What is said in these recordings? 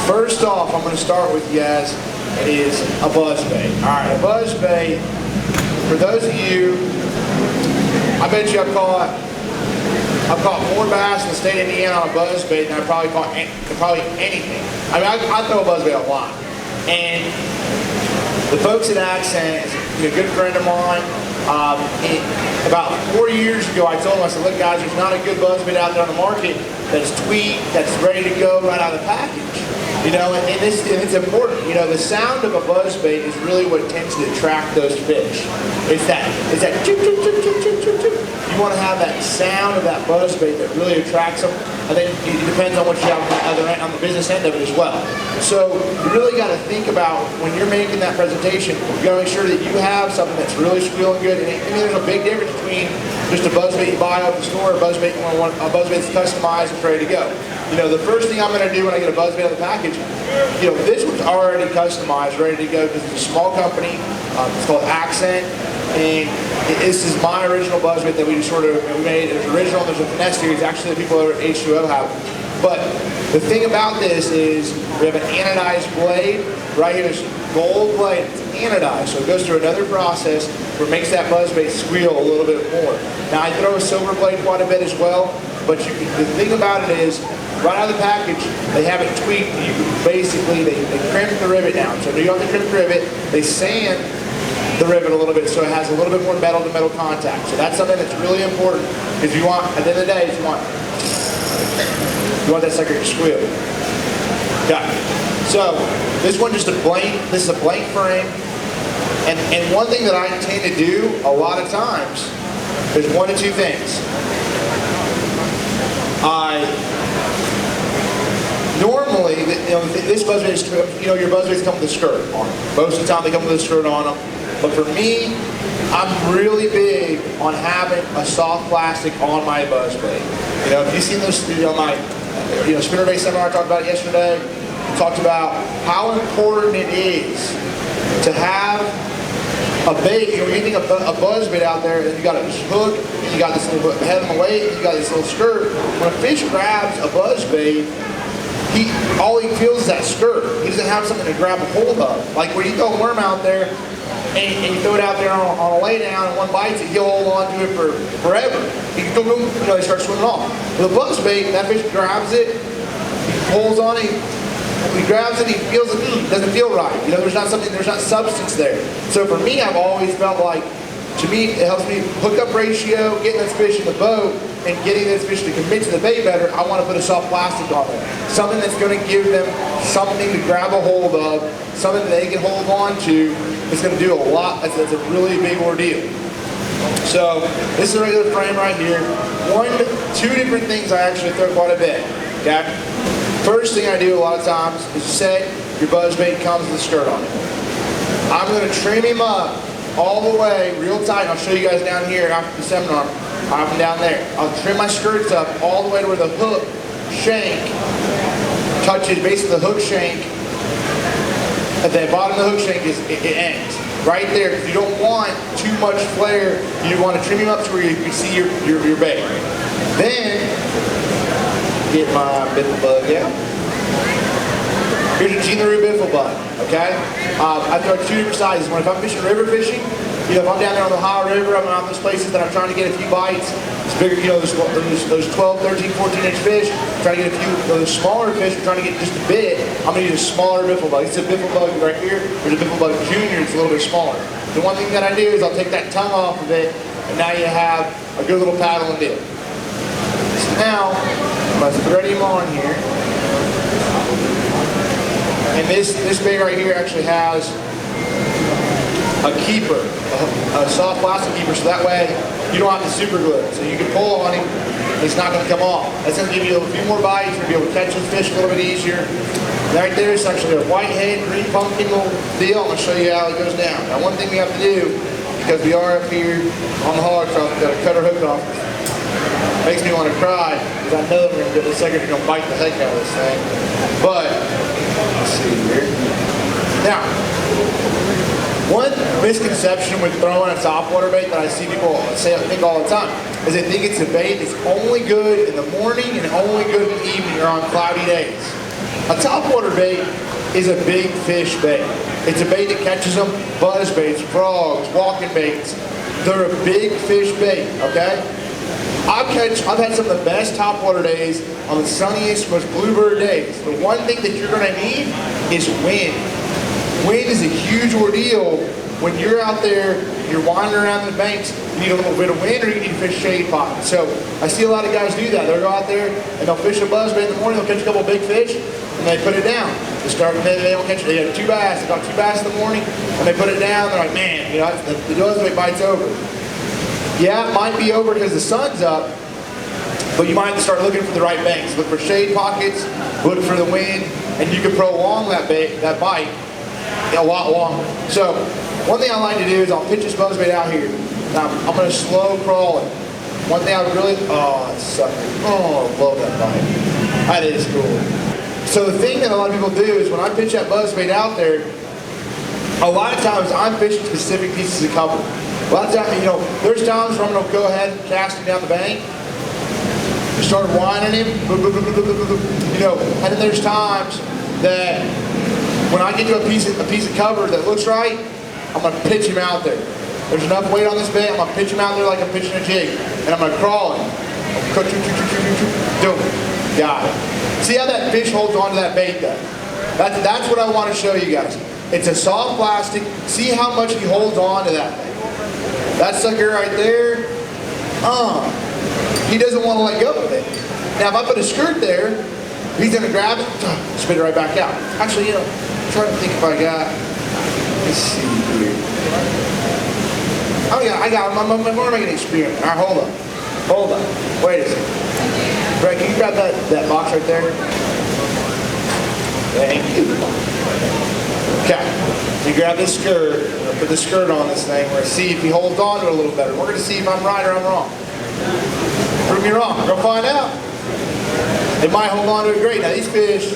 First off, I'm going to start with you guys, is a buzzbait. Alright, a buzzbait, for those of you, I bet you I've caught more bass in the state of Indiana on a buzzbait than I've probably caught anything. I mean, I throw a buzzbait a lot. And the folks at Accent, a good friend of mine, about 4 years ago, I told them, I said, look guys, there's not a good buzzbait out there on the market that's tweaked, that's ready to go right out of the package. You know, and it's important. You know, the sound of a buzzbait is really what tends to attract those fish. It's that choop, choop, choop, choop, choop, choop, choop. You want to have that sound of that buzzbait that really attracts them. I think it depends on what you have on the business end of it as well. So you really got to think about when you're making that presentation, you got to make sure that you have something that's really squealing good. And I mean, there's a big difference between just a buzzbait you buy off the store, a buzzbait that's customized and ready to go. You know, the first thing I'm going to do when I get a buzzbait out of the package, you know, this one's already customized, ready to go, because it's a small company. It's called Accent, and this is my original buzzbait that we just sort of made. It's original. There's a finesse series. Actually, the people over at H2O have it. But the thing about this is we have an anodized blade. Right here, this gold blade. It's anodized, so it goes through another process where it makes that buzzbait squeal a little bit more. Now, I throw a silver blade quite a bit as well, but the thing about it is, right out of the package, they have it tweaked. Basically, they crimp the rivet down. So you don't have to crimp the rivet. They sand the rivet a little bit so it has a little bit more metal-to-metal contact. So that's something that's really important, because you want, at the end of the day, you want that sucker to squeal. Got it. So this one just this is a blank frame. And one thing that I tend to do a lot of times is one of two things. Normally, this buzzbait, your buzzbaits come with a skirt on them. Most of the time they come with a skirt on them. But for me, I'm really big on having a soft plastic on my buzzbait. You know, if you've seen those, my spinnerbait seminar I talked about yesterday, I talked about how important it is to have a bait. You're getting a buzzbait out there, and you got a hook, and you got this little head on the weight, and you got this little skirt. When a fish grabs a buzzbait, all he feels is that skirt. He doesn't have something to grab a hold of. Like when you throw a worm out there and you throw it out there on a lay down and one bites it, he'll hold on to it for forever. He starts swimming off. With a buzzbait, that fish grabs it, he pulls on it, he grabs it, he feels it, it doesn't feel right. You know, there's not substance there. So for me, I've always felt like, to me, it helps me hook up ratio, getting this fish in the boat, and getting this fish to commit to the bait better. I want to put a soft plastic on there. Something that's going to give them something to grab a hold of, something that they can hold on to. It's going to do a lot. That's a really big ordeal. So this is a regular frame right here. Two different things I actually throw quite a bit. Okay? First thing I do a lot of times is set your buzzbait comes with a skirt on it. I'm going to trim him up all the way real tight. I'll show you guys down here after the seminar. Up and down there. I'll trim my skirts up all the way to where the hook shank touches basically the hook shank. At the bottom of the hook shank it ends. Right there, because you don't want too much flare. You want to trim him up to where you can see your bait. Then, get my biffle bug out. Here's a Gina-Roo biffle bug, okay? I throw two different sizes. If I'm river fishing, if I'm down there on the Ohio River, I'm out those places that I'm trying to get a few bites. It's bigger, those 12, 13, 14-inch fish. I'm trying to get a few of those smaller fish. I'm trying to get just a bit. I'm going to use a smaller biffle bug. It's a biffle bug right here. There's a biffle bug junior. It's a little bit smaller. The one thing that I do is I'll take that tongue off of it, and now you have a good little paddle and dip. So now, I'm going to thread him on here. And this bait right here actually has a keeper, a soft plastic keeper, so that way you don't have to super glue it. So you can pull on him, it's not going to come off. That's going to give you a few more bites, you're going to be able to catch those fish a little bit easier. Right there is actually a whitehead, green pumpkin little deal. I'm going to show you how it goes down. Now one thing we have to do, because we are up here on the hog trough, we've got to cut our hook off. Makes me want to cry, because I know that in a second you're going to bite the heck out of this thing. But, let's see here. Now, one misconception with throwing a topwater bait that I see people think all the time is they think it's a bait that's only good in the morning and only good in the evening or on cloudy days. A topwater bait is a big fish bait. It's a bait that catches them, buzz baits, frogs, walking baits. They're a big fish bait, okay? I've had some of the best topwater days on the sunniest, most bluebird days. The one thing that you're gonna need is wind. Wind is a huge ordeal when you're out there, you're wandering around the banks, you need a little bit of wind or you need to fish shade pockets. So I see a lot of guys do that. They'll go out there and they'll fish a buzzbait in the morning, they'll catch a couple of big fish, and they put it down. They don't catch it. They had 2 bass, they caught 2 bass in the morning, and they put it down, they're like, man, you know, the buzzbait bite's over. Yeah, it might be over because the sun's up, but you might have to start looking for the right banks. Look for shade pockets, look for the wind, and you can prolong that bite a lot longer. So one thing I like to do is I'll pitch this buzzbait out here. Now I'm going to slow crawl it. One thing I really, oh, it sucked. Oh, I love that bite. That is cool. So the thing that a lot of people do is when I pitch that buzzbait out there, a lot of times I'm fishing specific pieces of cover. A lot of times, you know, there's times where I'm going to go ahead and cast him down the bank, start whining him, you know, and then there's times that when I get to a piece of cover that looks right, I'm going to pitch him out there. There's enough weight on this bait, I'm going to pitch him out there like I'm pitching a jig, and I'm going to crawl him. Got it. See how that fish holds onto that bait though? That's what I want to show you guys. It's a soft plastic. See how much he holds on to that thing. That sucker right there, he doesn't want to let go of it. Now if I put a skirt there, he's going to grab it, spit it right back out. Actually, you know, I'm trying to think if I got, let's see here. Oh yeah, I got him. I'm going to make an experiment. All right, hold up. Wait a second. Brett, can you grab that box right there? Thank you. Okay, you grab this skirt, I'm gonna put the skirt on this thing, we're gonna see if he holds on to it a little better. We're gonna see if I'm right or I'm wrong. Prove me wrong, we're gonna find out. They might hold on to it great. Now these fish,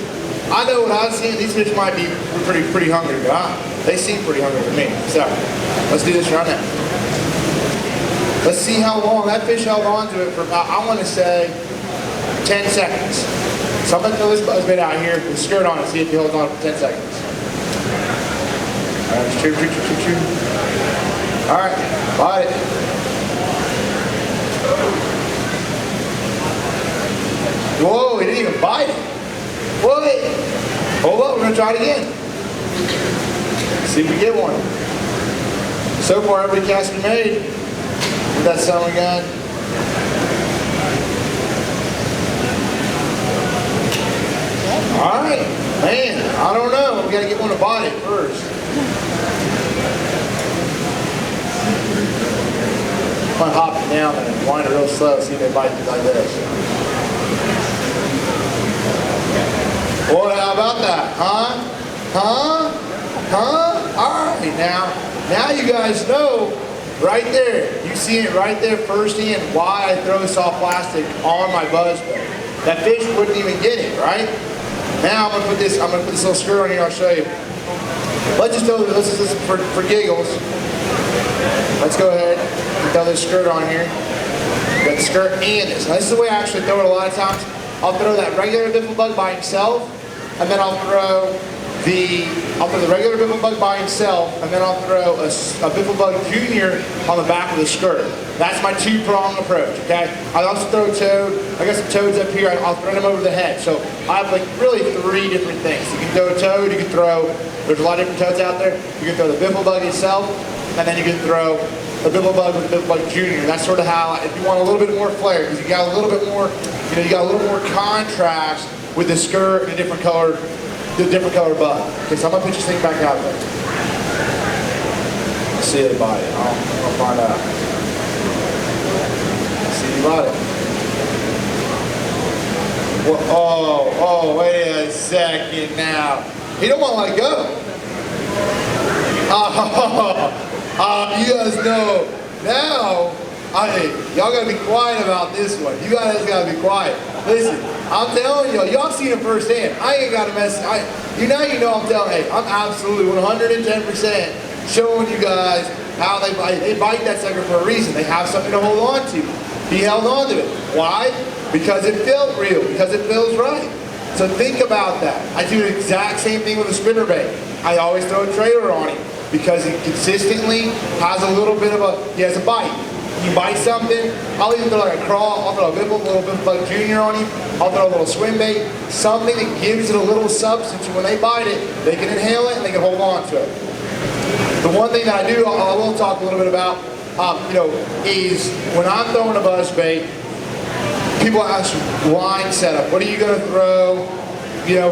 I know what I've seen, these fish might be pretty hungry, but they seem pretty hungry to me. So, let's do this right now. Let's see how long, that fish held on to it for about, I wanna say, 10 seconds. So I'm gonna throw this buzzbait out here with the skirt on and see if he holds on for 10 seconds. All right, chew. All right, bite it. Whoa, he didn't even bite it. Whoa, hold up, we're gonna try it again. See if we get one. So far, every cast we made with that summer gun. All right, man, I don't know. We gotta get one to bite it first. I'm gonna hop it down and wind it real slow, see if they bite it like this. Well, how about that? Huh? All right, now you guys know right there. You see it right there firsthand why I throw soft plastic on my buzzbait. That fish wouldn't even get it, right? Now I'm gonna put this little skirt on here. I'll show you. Let's just throw this is for giggles. Let's go ahead and throw this skirt on here. Got the skirt and this. Now this is the way I actually throw it a lot of times. I'll throw that regular biffle bug by himself, and then I'll throw the regular biffle bug by himself, and then I'll throw a biffle bug junior on the back of the skirt. That's my 2-pronged approach, okay? I also throw toad. I got some toads up here. I'll throw them over the head. So I have like really 3 different things. You can throw a toad, you can throw, there's a lot of different toads out there. You can throw the biffle bug itself, and then you can throw a biffle bug with a biffle bug junior. That's sort of how, if you want a little bit more flair, because you got a little bit more, you know, you got a little more contrast with the skirt and a different color bug. Okay, so I'm gonna put this thing back out there. Let's see the body. I'll find out. Let's see the body. Well, oh, wait a second now. He don't want to let go. You guys know now. Y'all gotta be quiet about this one. You guys gotta be quiet. Listen, I'm telling y'all seen it firsthand. I ain't gotta mess. You know I'm telling. Hey, I'm absolutely 110% showing you guys how they bite. They bite that sucker for a reason. They have something to hold on to. He held on to it. Why? Because it felt real. Because it feels right. So think about that. I do the exact same thing with a spinnerbait. I always throw a trailer on him because he consistently has a little bit of he has a bite. You bite something, I'll either throw like a crawl, I'll throw a little bit bug junior on him, I'll throw a little swim bait, something that gives it a little substance, and when they bite it, they can inhale it and they can hold on to it. The one thing that I do, I will talk a little bit about, is when I'm throwing a buzzbait, people ask line setup. What are you going to throw?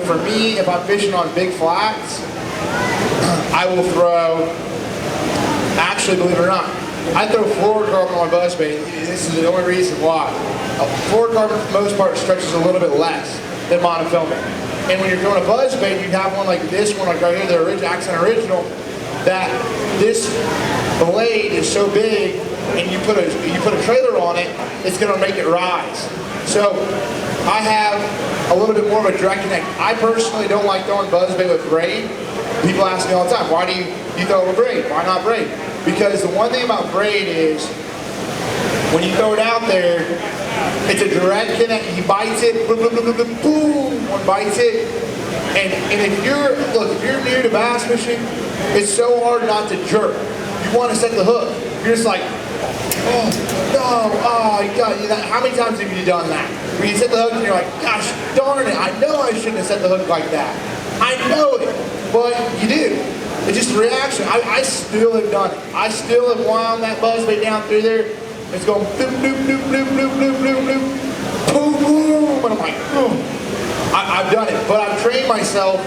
For me, if I'm fishing on big flats, I will throw, actually, believe it or not, I throw fluorocarbon on my buzzbait. This is the only reason why. Fluorocarbon, for the most part, stretches a little bit less than monofilament. And when you're throwing a buzzbait, you have one like this one, like right here, the Accent Original, that this blade is so big, and you put a trailer on it, it's going to make it rise. So I have a little bit more of a direct connect. I personally don't like throwing buzzbait with braid. People ask me all the time, why do you throw it with braid? Why not braid? Because the one thing about braid is, when you throw it out there, it's a direct connect. He bites it, boom, boom, boom, boom, boom, boom, one bites it. And if you're new to bass fishing, it's so hard not to jerk. You want to set the hook. You're just like, oh, no, oh, God. How many times have you done that? Where you set the hook and you're like, gosh darn it, I know I shouldn't have set the hook like that. I know it, but you do. It's just a reaction. I still have done it. I still have wound that buzzbait down through there. It's going bloop, bloop, bloop, bloop, bloop, bloop, bloop, bloop, boom, boom. And I'm like, oh. I've done it. But I've trained myself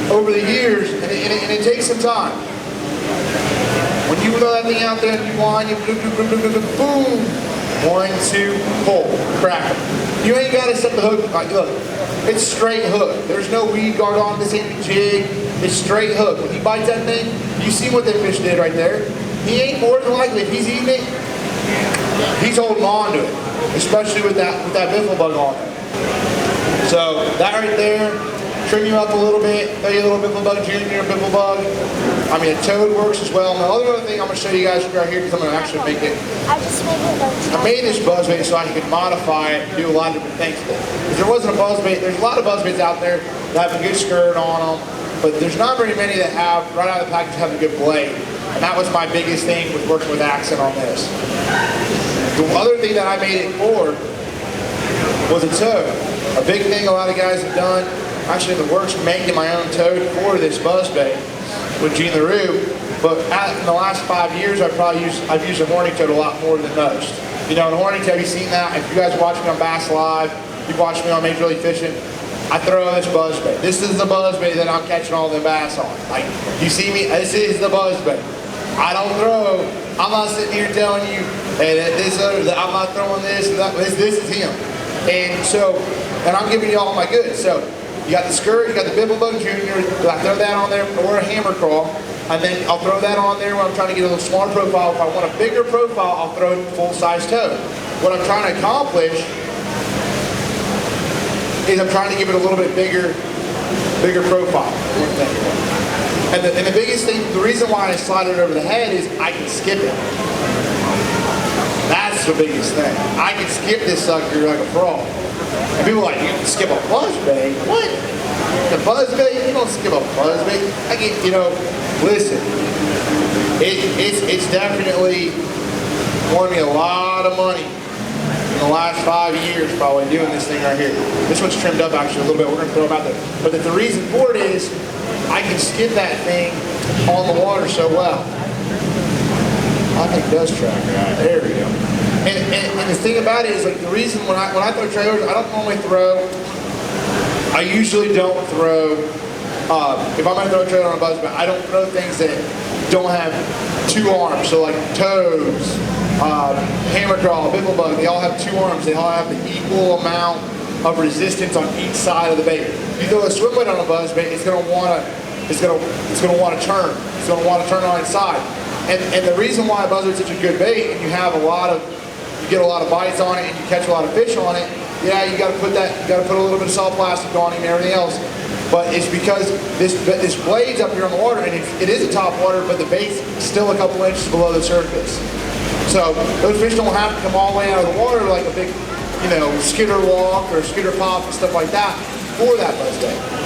over the years, and it takes some time. When you throw that thing out there and you wind, you bloop, bloop, bloop, bloop, bloop, boom. 1, 2, pull, crack it. You ain't got to set the hook. Like, look, it's straight hook. There's no weed guard on this ain't the jig. It's straight hook. When he bites that thing, you see what that fish did right there. He ain't more than likely, if he's eating it, he's holding on to it, especially with that biffle bug on it. So that right there, trim you up a little bit, throw you a little biffle bug junior, biffle bug. I mean, a toad works as well. Now, the other thing I'm going to show you guys right here, because I'm going to actually make it. I made this buzzbait so I could modify it and do a lot of different things. If there wasn't a buzzbait, there's a lot of buzzbaits out there that have a good skirt on them, but there's not very many that have, right out of the package, have a good blade. And that was my biggest thing with working with Accent on this. The other thing that I made it for was a toad. A big thing a lot of guys have done, actually in the works, making my own toad for this buzzbait with Gene LaRue. But in the last 5 years, I've used a horny toad a lot more than most. In horny toad, you've seen that. If you guys watch me on Bass Live, you've watched me on Major League Fishing, I throw this buzzbait. This is the buzzbait that I'm catching all the bass on. Like, you see me, this is the buzzbait. I don't throw, I'm not sitting here telling you, hey, I'm not throwing this, this is him. And I'm giving you all my goods. So, you got the skirt, you got the Biffle Bug Junior, I throw that on there, or a hammer crawl, and then I'll throw that on there when I'm trying to get a little smaller profile. If I want a bigger profile, I'll throw it full-size toad. What I'm trying to accomplish is I'm trying to give it a little bit bigger profile. And the biggest thing, the reason why I slide it over the head is I can skip it. That's the biggest thing. I can skip this sucker like a frog. And people are like, you can skip a buzzbait? What? The buzzbait? You don't skip a buzzbait. I get, listen, it's definitely won me a lot of money in the last 5 years probably doing this thing right here. This one's trimmed up actually a little bit. We're going to throw them out there. But the reason for it is I can skip that thing on the water so well. I think it does track right. There we go. And the thing about it is, like, the reason when I throw trailers, I don't normally throw. I usually don't throw. If I'm going to throw a trailer on a buzzbait, I don't throw things that don't have 2 arms. So like toads, hammer crawl, biffle bug, they all have 2 arms. They all have the equal amount of resistance on each side of the bait. If you throw a swim weight on a buzzbait, it's going to want to turn. It's going to want to turn on its side. And the reason why a buzzbait's such a good bait, and you get a lot of bites on it, and you catch a lot of fish on it. Yeah, you got to put a little bit of salt plastic on it and everything else. But it's because this blade's up here on the water, and it is a top water, but the bait's still a couple inches below the surface. So those fish don't have to come all the way out of the water like a big, skidder walk or skidder pop and stuff like that. for that buzzbait.